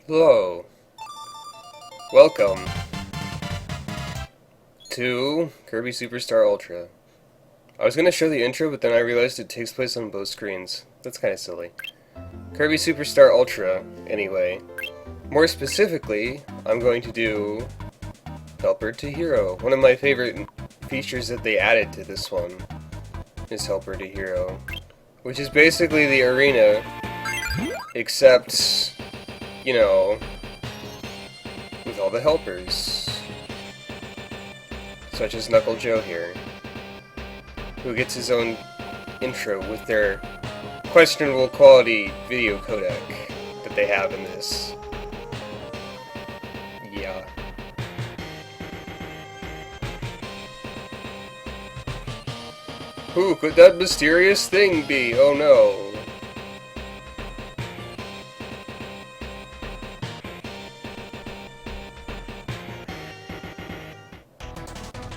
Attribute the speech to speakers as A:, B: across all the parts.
A: Hello. Welcome to Kirby Superstar Ultra. I was going to show the intro, but then I realized it takes place on both screens. That's kind of silly. Kirby Superstar Ultra, anyway. More specifically, I'm going to do Helper to Hero. One of my favorite features that they added to this one is Helper to Hero, which is basically the arena, except, you know, with all the helpers. Such as Knuckle Joe here, who gets his own intro with their questionable quality video codec that they have in this. Yeah. Who could that mysterious thing be? Oh no.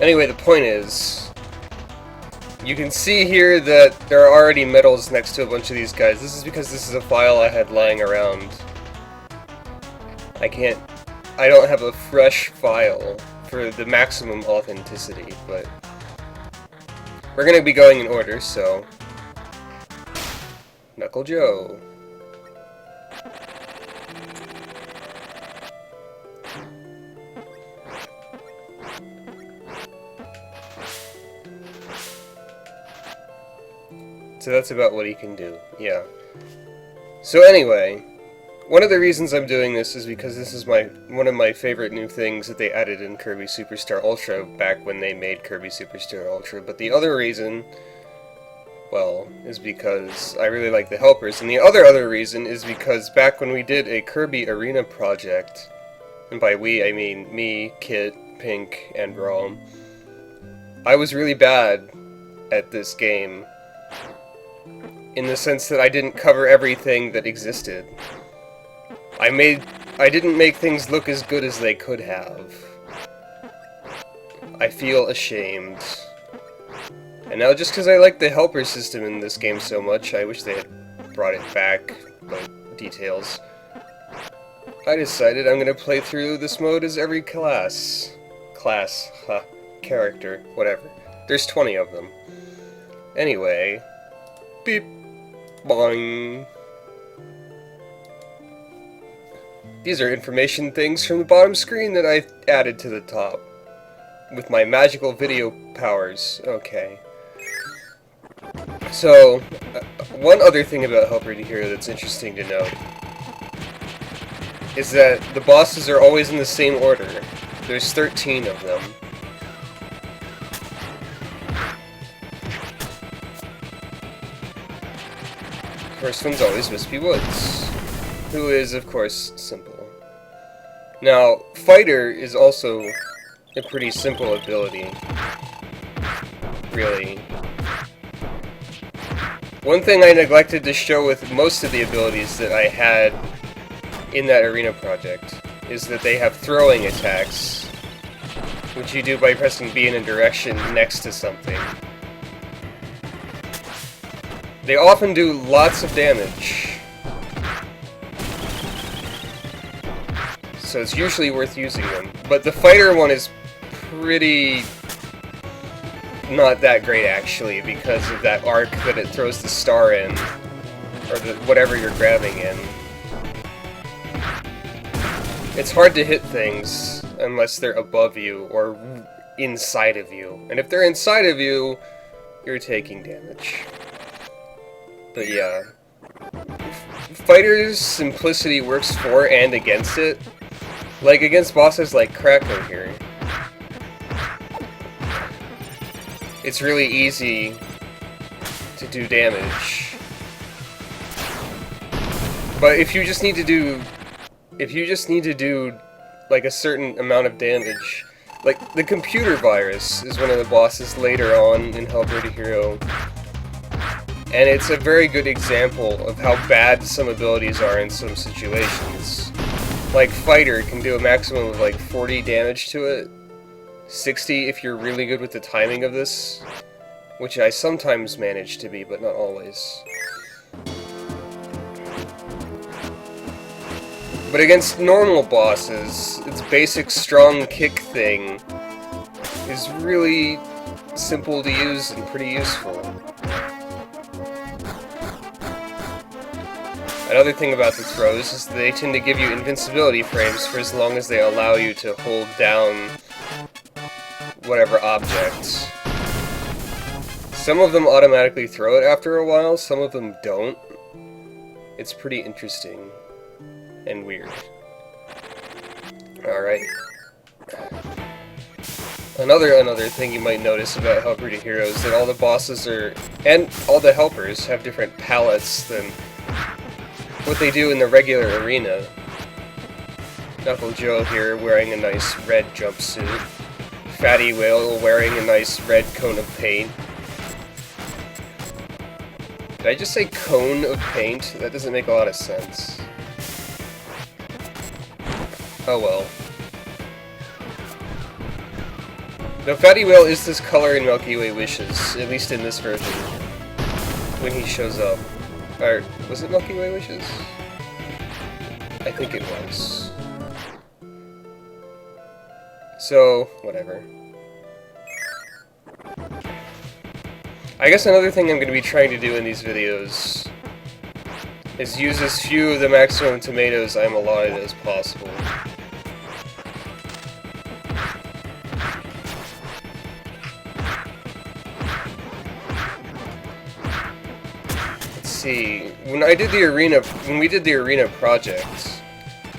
A: Anyway, the point is, you can see here that there are already medals next to a bunch of these guys. This is because this is a file I had lying around. I don't have a fresh file for the maximum authenticity, but we're gonna be going in order, so Knuckle Joe. So that's about what he can do, yeah. So anyway, one of the reasons I'm doing this is because this is one of my favorite new things that they added in Kirby Superstar Ultra back when they made Kirby Superstar Ultra. But the other reason, well, is because I really like the helpers. And the other reason is because back when we did a Kirby Arena project, and by we I mean me, Kit, Pink, and Rome, I was really bad at this game. In the sense that I didn't cover everything that existed. I didn't make things look as good as they could have. I feel ashamed. And now just because I like the helper system in this game so much, I wish they had brought it back, but details. I decided I'm gonna play through this mode as every character, whatever. There's 20 of them. Anyway, beep. Boing. These are information things from the bottom screen that I added to the top with my magical video powers. Okay. So, one other thing about Helper to Hero that's interesting to note is that the bosses are always in the same order. There's 13 of them. First one's always Wispy Woods, who is, of course, simple. Now, Fighter is also a pretty simple ability, really. One thing I neglected to show with most of the abilities that I had in that arena project is that they have throwing attacks, which you do by pressing B in a direction next to something. They often do lots of damage, so it's usually worth using them. But the fighter one is pretty not that great actually, because of that arc that it throws the star in, or whatever you're grabbing in. It's hard to hit things unless they're above you or inside of you, and if they're inside of you, you're taking damage. But yeah, Fighter's simplicity works for and against it. Like against bosses like Knuckle here. It's really easy to do damage. But if you just need to do like a certain amount of damage, like the computer virus is one of the bosses later on in Helper to Hero. And it's a very good example of how bad some abilities are in some situations. Like Fighter can do a maximum of like 40 damage to it. 60 if you're really good with the timing of this. Which I sometimes manage to be, but not always. But against normal bosses, its basic strong kick thing is really simple to use and pretty useful. Another thing about the throws is that they tend to give you invincibility frames for as long as they allow you to hold down whatever object. Some of them automatically throw it after a while, some of them don't. It's pretty interesting and weird. Alright. Another thing you might notice about Helper to Hero is that all the bosses and all the helpers have different palettes than what they do in the regular arena. Knuckle Joe here wearing a nice red jumpsuit. Fatty Whale wearing a nice red cone of paint. Did I just say cone of paint? That doesn't make a lot of sense. Oh well. No, Fatty Whale is this color in Milky Way Wishes, at least in this version, when he shows up. Or, was it Milky Way Wishes? I think it was. So, whatever. I guess another thing I'm going to be trying to do in these videos is use as few of the maximum tomatoes I'm allotted as possible. Let's see. When we did the arena project,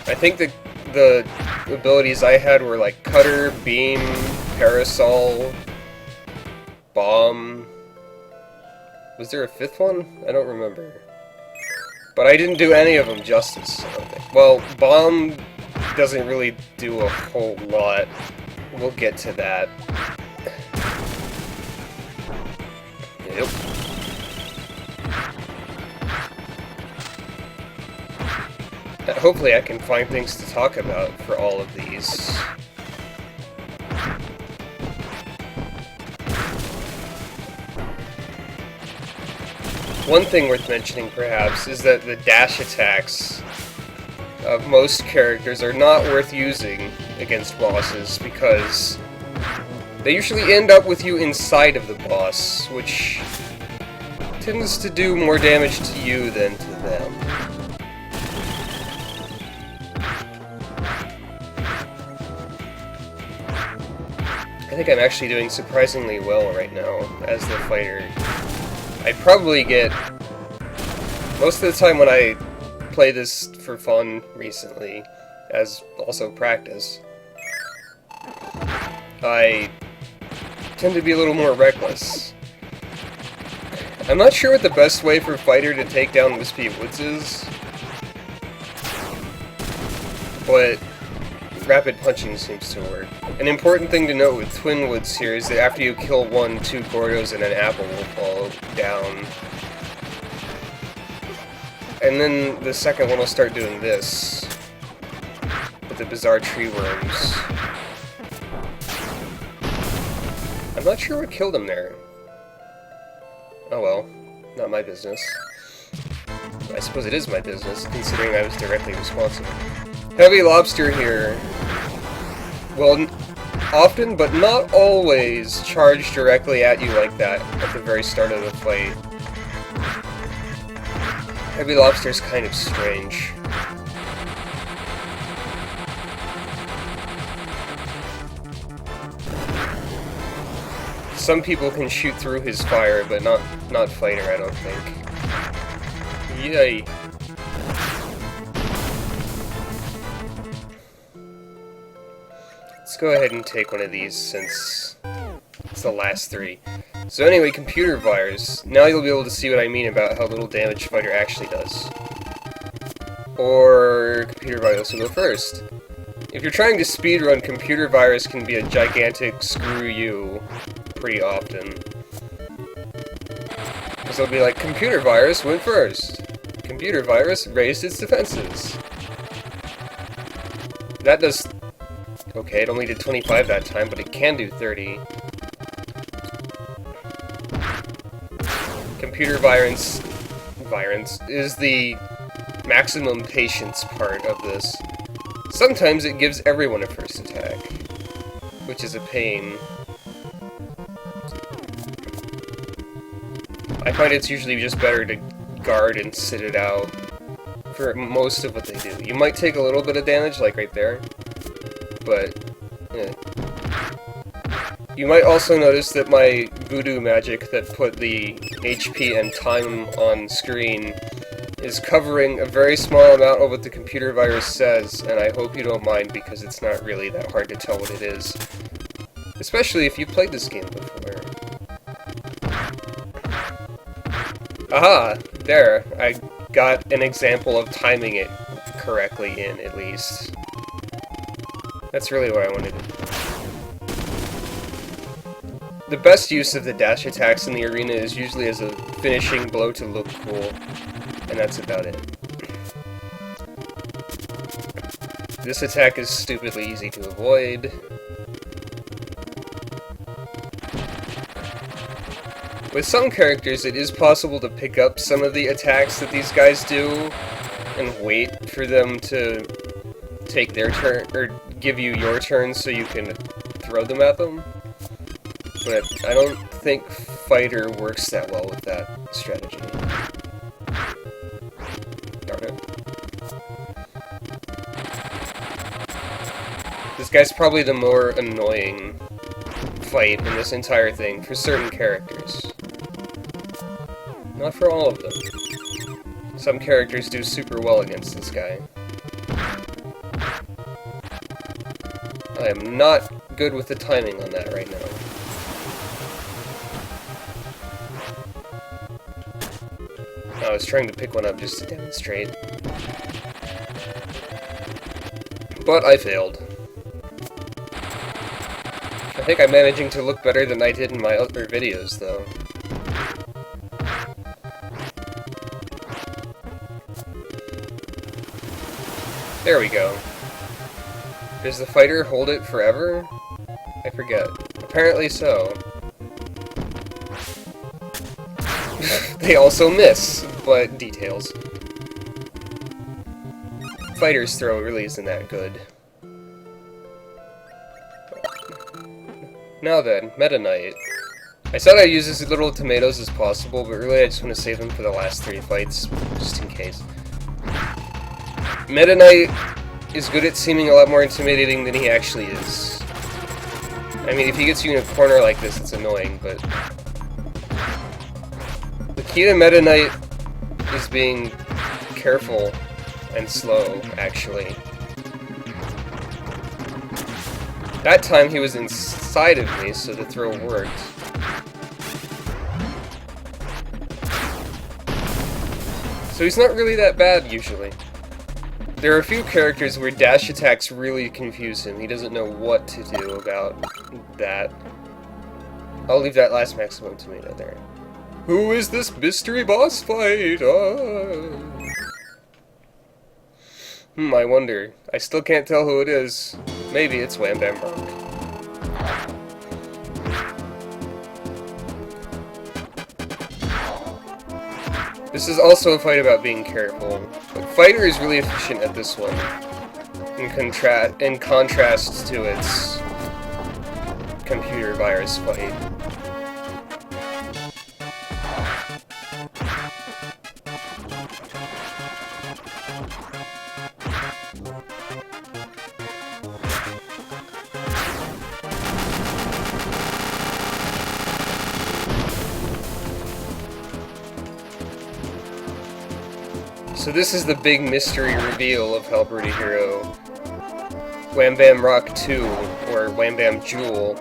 A: I think the abilities I had were like cutter, beam, parasol, bomb. Was there a fifth one? I don't remember. But I didn't do any of them justice, I don't think. Well, bomb doesn't really do a whole lot. We'll get to that. Yep. Hopefully I can find things to talk about for all of these. One thing worth mentioning, perhaps, is that the dash attacks of most characters are not worth using against bosses because they usually end up with you inside of the boss, which tends to do more damage to you than to them. I think I'm actually doing surprisingly well right now as the fighter. I probably get, most of the time when I play this for fun recently, as also practice, I tend to be a little more reckless. I'm not sure what the best way for a fighter to take down Wispy Woods is, but rapid punching seems to work. An important thing to note with Twin Woods here is that after you kill one, 2 Gordos and an apple will fall down. And then the second one will start doing this, with the bizarre tree worms. I'm not sure what killed him there. Oh well, not my business. I suppose it is my business, considering I was directly responsible. Heavy Lobster here will often, but not always, charge directly at you like that at the very start of the fight. Heavy Lobster's kind of strange. Some people can shoot through his fire, but not Fighter, I don't think. Yay. Let's go ahead and take one of these since it's the last 3. So anyway, computer virus. Now you'll be able to see what I mean about how little damage Fighter actually does. Or computer virus will go first. If you're trying to speedrun, computer virus can be a gigantic screw you pretty often. Because it'll be like, computer virus went first. Computer virus raised its defenses. That does... Okay, it only did 25 that time, but it can do 30. Computer virus is the maximum patience part of this. Sometimes it gives everyone a first attack, which is a pain. I find it's usually just better to guard and sit it out for most of what they do. You might take a little bit of damage, like right there, but you might also notice that my voodoo magic that put the HP and time on screen is covering a very small amount of what the computer virus says, and I hope you don't mind because it's not really that hard to tell what it is. Especially if you've played this game before. Aha! There, I got an example of timing it correctly in, at least. That's really what I wanted to do. The best use of the dash attacks in the arena is usually as a finishing blow to look cool, and that's about it. This attack is stupidly easy to avoid. With some characters, it is possible to pick up some of the attacks that these guys do and wait for them to take their turn, or give you your turn so you can throw them at them. But I don't think Fighter works that well with that strategy. Darn it. This guy's probably the more annoying fight in this entire thing for certain characters. Not for all of them. Some characters do super well against this guy. I am not good with the timing on that right now. I was trying to pick one up just to demonstrate. But I failed. I think I'm managing to look better than I did in my other videos, though. There we go. Does the fighter hold it forever? I forget. Apparently so. They also miss, but details. Fighter's throw really isn't that good. Now then, Meta Knight. I said I'd use as little tomatoes as possible, but really I just want to save them for the last 3 fights, just in case. Meta Knight is good at seeming a lot more intimidating than he actually is. I mean, if he gets you in a corner like this, it's annoying, but... the key to Meta Knight is being careful and slow, actually. That time he was inside of me, so the throw worked. So he's not really that bad, usually. There are a few characters where dash attacks really confuse him. He doesn't know what to do about that. I'll leave that last maximum tomato there. Who is this mystery boss fight? I wonder. I still can't tell who it is. Maybe it's Wham Bam Rock. This is also a fight about being careful. But Fighter is really efficient at this one, in contrast to its computer virus fight. So this is the big mystery reveal of Helper to Hero. Wham Bam Rock 2, or Wham Bam Jewel,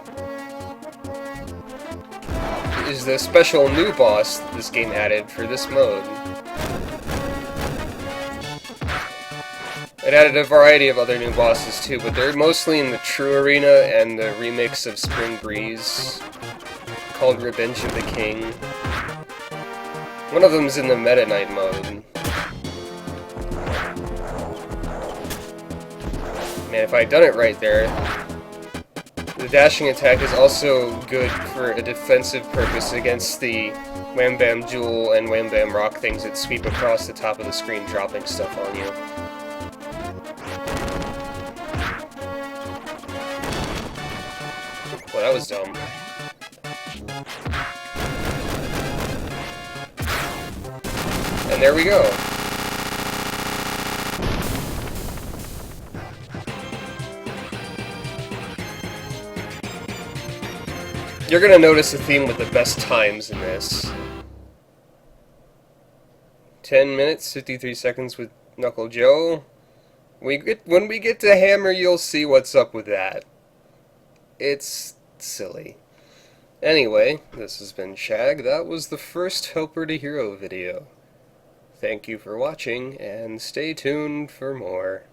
A: is the special new boss that this game added for this mode. It added a variety of other new bosses too, but they're mostly in the True Arena and the remix of Spring Breeze, called Revenge of the King. One of them's in the Meta Knight mode. Man, if I'd done it right there. The dashing attack is also good for a defensive purpose against the Wham Bam Jewel and Wham Bam Rock things that sweep across the top of the screen, dropping stuff on you. Well, that was dumb. And there we go. You're gonna notice a theme with the best times in this. 10 minutes, 53 seconds with Knuckle Joe. When we get to Hammer, you'll see what's up with that. It's silly. Anyway, this has been Shag. That was the first Helper to Hero video. Thank you for watching, and stay tuned for more.